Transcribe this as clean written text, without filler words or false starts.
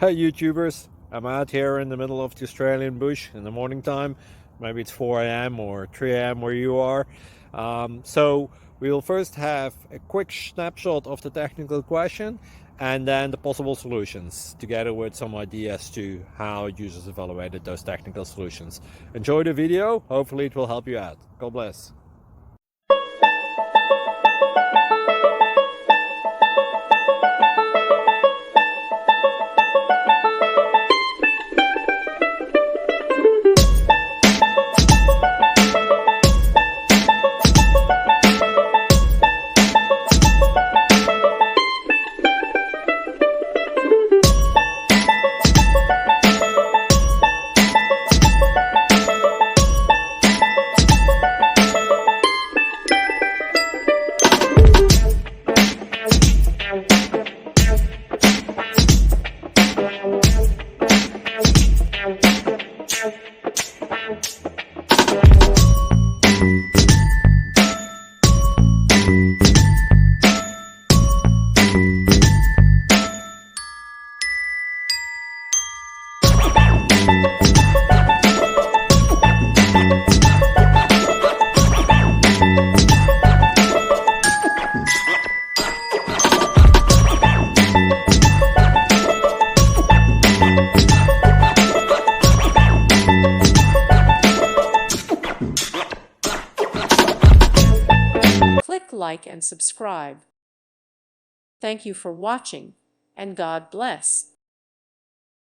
Hey YouTubers, I'm out here in the middle of the Australian bush in the morning time. Maybe it's 4 a.m. or 3 a.m. where you are. So we'll first have a quick snapshot of the technical question and then the possible solutions, together with some ideas to how users evaluated those technical solutions. Enjoy the video, hopefully it will help you out. God bless. Click like and subscribe. Thank you for watching, and God bless.